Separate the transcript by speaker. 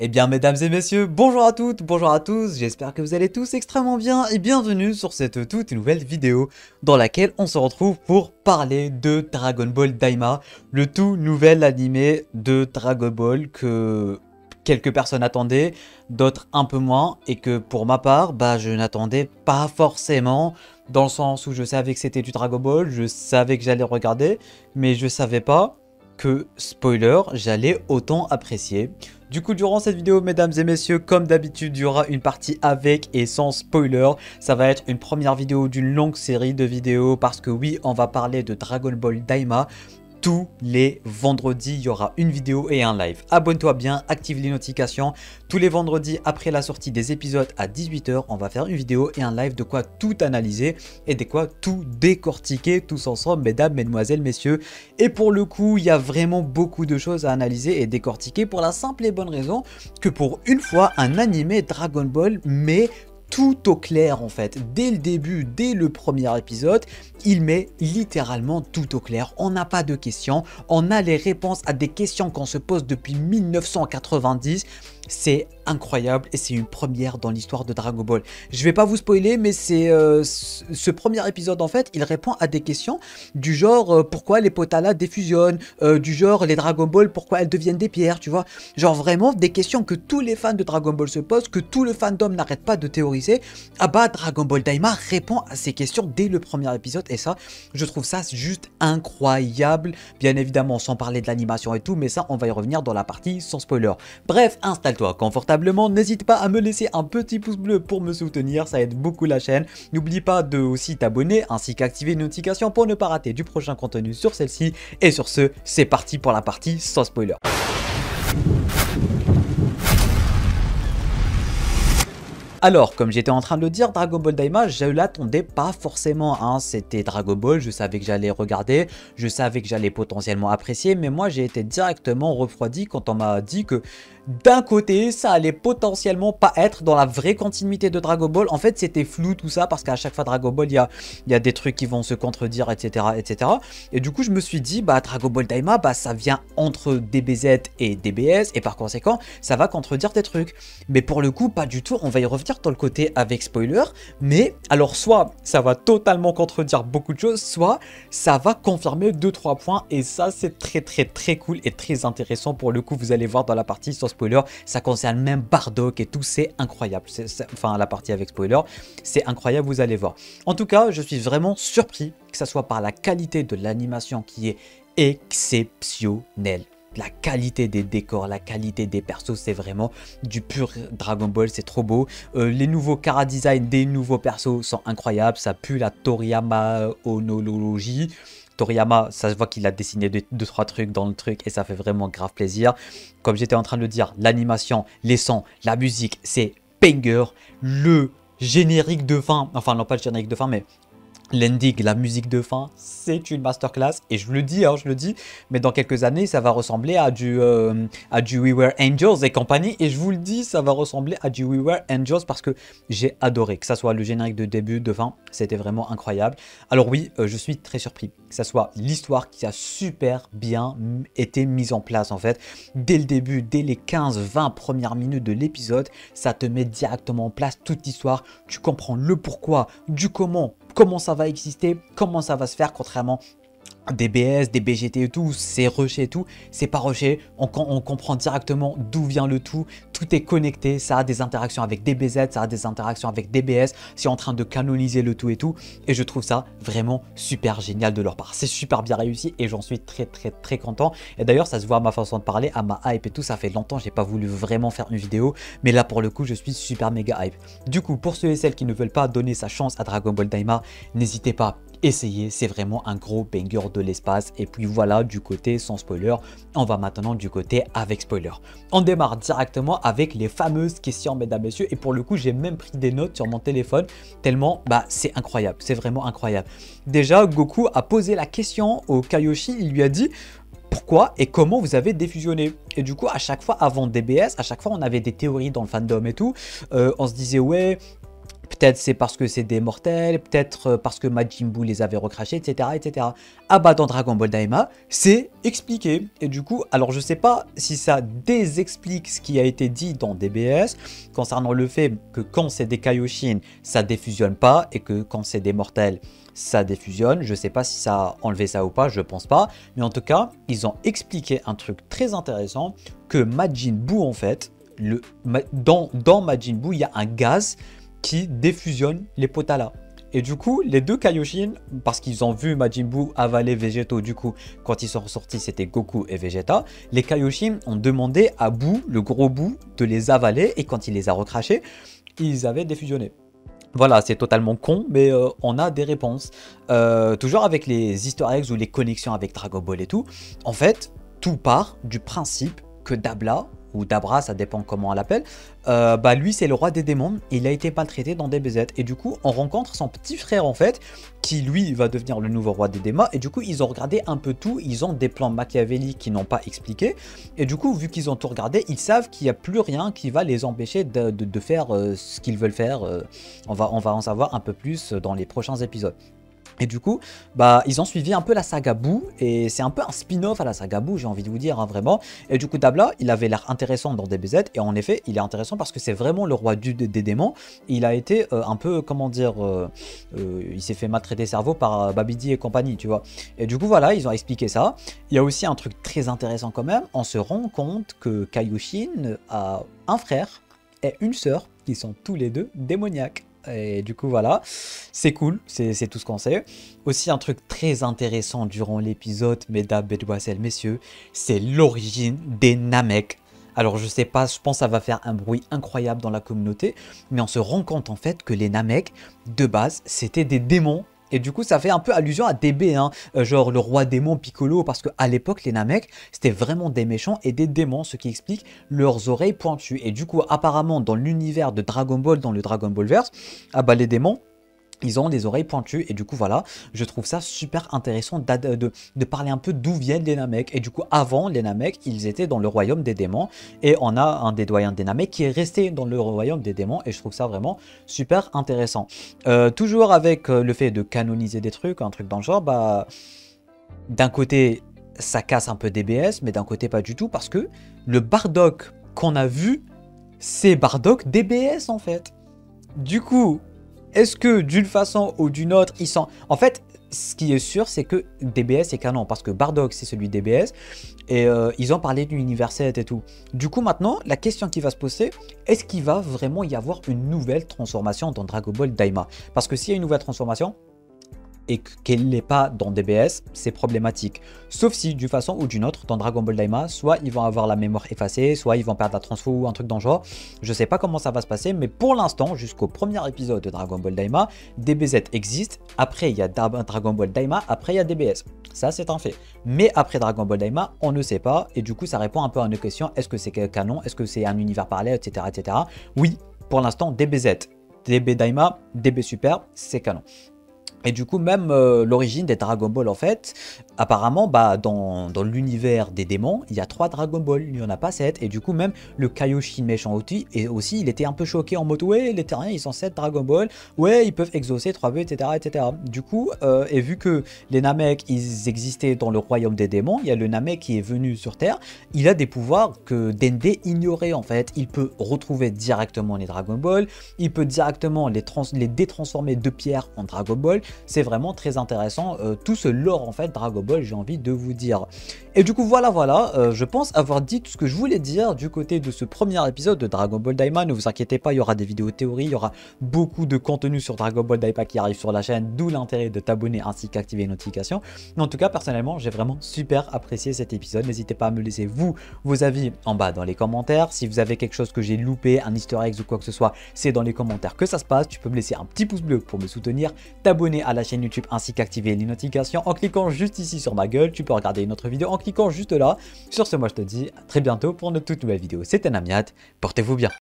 Speaker 1: Eh bien, mesdames et messieurs, bonjour à toutes, bonjour à tous, j'espère que vous allez tous extrêmement bien et bienvenue sur cette toute nouvelle vidéo dans laquelle on se retrouve pour parler de Dragon Ball Daima, le tout nouvel animé de Dragon Ball que quelques personnes attendaient, d'autres un peu moins, et que pour ma part, je n'attendais pas forcément, dans le sens où je savais que c'était du Dragon Ball, je savais que j'allais regarder, mais je savais pas que, spoiler, j'allais autant apprécier. Du coup, durant cette vidéo, mesdames et messieurs, comme d'habitude, il y aura une partie avec et sans spoiler. Ça va être une première vidéo d'une longue série de vidéos parce que oui, on va parler de Dragon Ball Daima. Tous les vendredis, il y aura une vidéo et un live. Abonne-toi bien, active les notifications. Tous les vendredis, après la sortie des épisodes à 18 h, on va faire une vidéo et un live de quoi tout analyser et de quoi tout décortiquer tous ensemble, mesdames, mesdemoiselles, messieurs. Et pour le coup, il y a vraiment beaucoup de choses à analyser et décortiquer pour la simple et bonne raison que pour une fois, un animé Dragon Ball met tout au clair en fait. Dès le début, dès le premier épisode, il met littéralement tout au clair. On n'a pas de questions, on a les réponses à des questions qu'on se pose depuis 1990. C'est incroyable et c'est une première dans l'histoire de Dragon Ball. Je vais pas vous spoiler, mais c'est ce premier épisode en fait, il répond à des questions du genre pourquoi les Potala défusionnent, du genre les Dragon Ball pourquoi elles deviennent des pierres, tu vois. Genre vraiment des questions que tous les fans de Dragon Ball se posent, que tout le fandom n'arrête pas de théoriser. Ah bah Dragon Ball Daima répond à ces questions dès le premier épisode et ça, je trouve ça juste incroyable. Bien évidemment sans parler de l'animation et tout, mais ça on va y revenir dans la partie sans spoiler. Bref, installe-toi confortablement, n'hésite pas à me laisser un petit pouce bleu pour me soutenir, ça aide beaucoup la chaîne. N'oublie pas de aussi t'abonner ainsi qu'activer les notifications pour ne pas rater du prochain contenu sur celle-ci. Et sur ce, c'est parti pour la partie sans spoiler. Alors, comme j'étais en train de le dire, Dragon Ball Daima, je l'attendais pas forcément, hein. C'était Dragon Ball, je savais que j'allais regarder, je savais que j'allais potentiellement apprécier, mais moi j'ai été directement refroidi quand on m'a dit que d'un côté, ça allait potentiellement pas être dans la vraie continuité de Dragon Ball. En fait, c'était flou tout ça parce qu'à chaque fois Dragon Ball, il y a des trucs qui vont se contredire, etc., etc. Et du coup, je me suis dit, Dragon Ball Daima, ça vient entre DBZ et DBS et par conséquent, ça va contredire des trucs. Mais pour le coup, pas du tout. On va y revenir dans le côté avec spoiler. Mais alors, soit ça va totalement contredire beaucoup de choses, soit ça va confirmer 2-3 points. Et ça, c'est très cool et très intéressant. Pour le coup, vous allez voir dans la partie sans spoiler, ça concerne même Bardock et tout, c'est incroyable. Enfin, la partie avec spoiler, c'est incroyable, vous allez voir. En tout cas, je suis vraiment surpris que ça soit par la qualité de l'animation qui est exceptionnelle. La qualité des décors, la qualité des persos, c'est vraiment du pur Dragon Ball, c'est trop beau. Les nouveaux chara design des nouveaux persos sont incroyables, ça pue la Toriyama onologie. Toriyama, ça se voit qu'il a dessiné 2-3 trucs dans le truc et ça fait vraiment grave plaisir. Comme j'étais en train de le dire, l'animation, les sons, la musique, c'est banger. Le générique de fin, enfin non pas le générique de fin, mais l'ending, la musique de fin, c'est une masterclass et je le dis, mais dans quelques années, ça va ressembler à du We Were Angels et compagnie. Et je vous le dis, ça va ressembler à du We Were Angels parce que j'ai adoré, que ça soit le générique de début, de fin, c'était vraiment incroyable. Alors oui, je suis très surpris que ça soit l'histoire qui a super bien été mise en place en fait. Dès le début, dès les 15-20 premières minutes de l'épisode, ça te met directement en place toute l'histoire. Tu comprends le pourquoi, du comment ça va exister, comment ça va se faire, contrairement des BS, des BGT et tout, c'est rushé et tout, c'est pas rushé, on comprend directement d'où vient le tout est connecté, ça a des interactions avec DBZ, ça a des interactions avec DBS, c'est en train de canoniser le tout et tout, et je trouve ça vraiment super génial de leur part, c'est super bien réussi et j'en suis très content, et d'ailleurs ça se voit à ma façon de parler, à ma hype et tout, ça fait longtemps, j'ai pas voulu vraiment faire une vidéo, mais là pour le coup je suis super méga hype. Du coup, pour ceux et celles qui ne veulent pas donner sa chance à Dragon Ball Daima, n'hésitez pas, essayez, c'est vraiment un gros banger de l'espace. Et puis voilà, du côté sans spoiler, on va maintenant du côté avec spoiler. On démarre directement avec les fameuses questions, mesdames, messieurs. Et pour le coup, j'ai même pris des notes sur mon téléphone, tellement c'est incroyable, c'est vraiment incroyable. Déjà, Goku a posé la question au Kaioshin, il lui a dit pourquoi et comment vous avez défusionné. Et du coup, à chaque fois, avant DBS, à chaque fois, on avait des théories dans le fandom et tout. On se disait, ouais, Peut-être c'est parce que c'est des mortels, peut-être parce que Majin Buu les avait recrachés, etc., etc. Ah bah dans Dragon Ball Daima, c'est expliqué. Et du coup, alors je sais pas si ça désexplique ce qui a été dit dans DBS concernant le fait que quand c'est des Kaioshin, ça défusionne pas et que quand c'est des mortels, ça défusionne. Je sais pas si ça a enlevé ça ou pas, je pense pas. Mais en tout cas, ils ont expliqué un truc très intéressant que Majin Buu en fait, dans Majin Buu, il y a un gaz qui défusionne les Potala. Et du coup, les deux Kaioshin, parce qu'ils ont vu Majin Buu avaler Végétaux, du coup, quand ils sont ressortis, c'était Goku et Vegeta, les Kaioshin ont demandé à Buu, le gros Buu, de les avaler, et quand il les a recrachés, ils avaient défusionné. Voilà, c'est totalement con, mais on a des réponses. Toujours avec les easter eggs ou les connexions avec Dragon Ball et tout, en fait, tout part du principe que Dabla, ou Dabra, ça dépend comment on l'appelle, bah lui c'est le roi des démons, il a été maltraité dans DBZ, et du coup on rencontre son petit frère en fait, qui lui va devenir le nouveau roi des démons, et du coup ils ont regardé un peu tout, ils ont des plans machiavéliques qu'ils n'ont pas expliqués, et du coup vu qu'ils ont tout regardé, ils savent qu'il n'y a plus rien qui va les empêcher de faire ce qu'ils veulent faire, on va en savoir un peu plus dans les prochains épisodes. Et du coup, bah, ils ont suivi un peu la saga Buu, et c'est un peu un spin-off à la saga Buu, j'ai envie de vous dire, hein, vraiment. Et du coup, Dabla, il avait l'air intéressant dans DBZ, et en effet, il est intéressant parce que c'est vraiment le roi des démons. Il a été un peu, comment dire, il s'est fait maltraiter cerveau par Babidi et compagnie, tu vois. Et du coup, voilà, ils ont expliqué ça. Il y a aussi un truc très intéressant quand même, on se rend compte que Kaioshin a un frère et une sœur qui sont tous les deux démoniaques. Et du coup voilà, c'est cool, c'est tout ce qu'on sait. Aussi un truc très intéressant durant l'épisode, mesdames, mesdemoiselles, messieurs, c'est l'origine des Namek. Alors je sais pas, je pense que ça va faire un bruit incroyable dans la communauté, mais on se rend compte en fait que les Namek, de base, c'était des démons. Et du coup, ça fait un peu allusion à DB, hein, genre le roi démon Piccolo, parce qu'à l'époque, les Namek, c'était vraiment des méchants et des démons, ce qui explique leurs oreilles pointues. Et du coup, apparemment, dans l'univers de Dragon Ball, dans le Dragon Ball Verse, ah bah les démons, ils ont des oreilles pointues, et du coup voilà, je trouve ça super intéressant de parler un peu d'où viennent les Namek. Et du coup avant, les Namek, ils étaient dans le royaume des démons, et on a un des doyens des Namek qui est resté dans le royaume des démons, et je trouve ça vraiment super intéressant. Toujours avec le fait de canoniser des trucs, un truc dans le genre, bah d'un côté ça casse un peu DBS, mais d'un côté pas du tout, parce que le Bardock qu'on a vu, c'est Bardock DBS en fait. Du coup, est-ce que d'une façon ou d'une autre, ils sont... En fait, ce qui est sûr, c'est que DBS est canon, parce que Bardock, c'est celui de DBS, et ils ont parlé de l'univers 7 et tout. Du coup, maintenant, la question qui va se poser, est-ce qu'il va vraiment y avoir une nouvelle transformation dans Dragon Ball Daima? Parce que s'il y a une nouvelle transformation, et qu'elle n'est pas dans DBS, c'est problématique. Sauf si, d'une façon ou d'une autre, dans Dragon Ball Daima, soit ils vont avoir la mémoire effacée, soit ils vont perdre la transfo ou un truc dans le genre. Je sais pas comment ça va se passer, mais pour l'instant, jusqu'au premier épisode de Dragon Ball Daima, DBZ existe. Après, il y a Dragon Ball Daima, après il y a DBS. Ça, c'est un fait. Mais après Dragon Ball Daima, on ne sait pas. Et du coup, ça répond un peu à nos questions. Est-ce que c'est canon? Est-ce que c'est un univers parallèle, etc., etc. Oui, pour l'instant, DBZ, DB Daima, DB Super, c'est canon. Et du coup, même l'origine des Dragon Ball, en fait, apparemment, bah, dans l'univers des démons, il y a 3 Dragon Ball, il n'y en a pas 7. Et du coup, même le Kaioshin méchant aussi, il était un peu choqué en mode, ouais, les terriens, ils sont 7 Dragon Ball, ouais, ils peuvent exaucer 3 buts, etc., etc. Du coup, et vu que les Namek, ils existaient dans le royaume des démons, il y a le Namek qui est venu sur Terre, il a des pouvoirs que Dende ignorait, en fait. Il peut retrouver directement les Dragon Ball, il peut directement les détransformer de pierre en Dragon Ball. C'est vraiment très intéressant, tout ce lore en fait Dragon Ball, j'ai envie de vous dire. Et du coup voilà, je pense avoir dit tout ce que je voulais dire du côté de ce premier épisode de Dragon Ball Daima. Ne vous inquiétez pas, il y aura des vidéos théories, il y aura beaucoup de contenu sur Dragon Ball Daima qui arrive sur la chaîne, d'où l'intérêt de t'abonner ainsi qu'activer les notifications. Mais en tout cas, personnellement, j'ai vraiment super apprécié cet épisode. N'hésitez pas à me laisser vos avis en bas dans les commentaires. Si vous avez quelque chose que j'ai loupé, un easter egg ou quoi que ce soit, c'est dans les commentaires que ça se passe. Tu peux me laisser un petit pouce bleu pour me soutenir, t'abonner à la chaîne YouTube ainsi qu'activer les notifications en cliquant juste ici sur ma gueule. Tu peux regarder une autre vidéo en cliquant juste là. Sur ce, moi je te dis à très bientôt pour une toute nouvelle vidéo. C'était Namiat, portez-vous bien.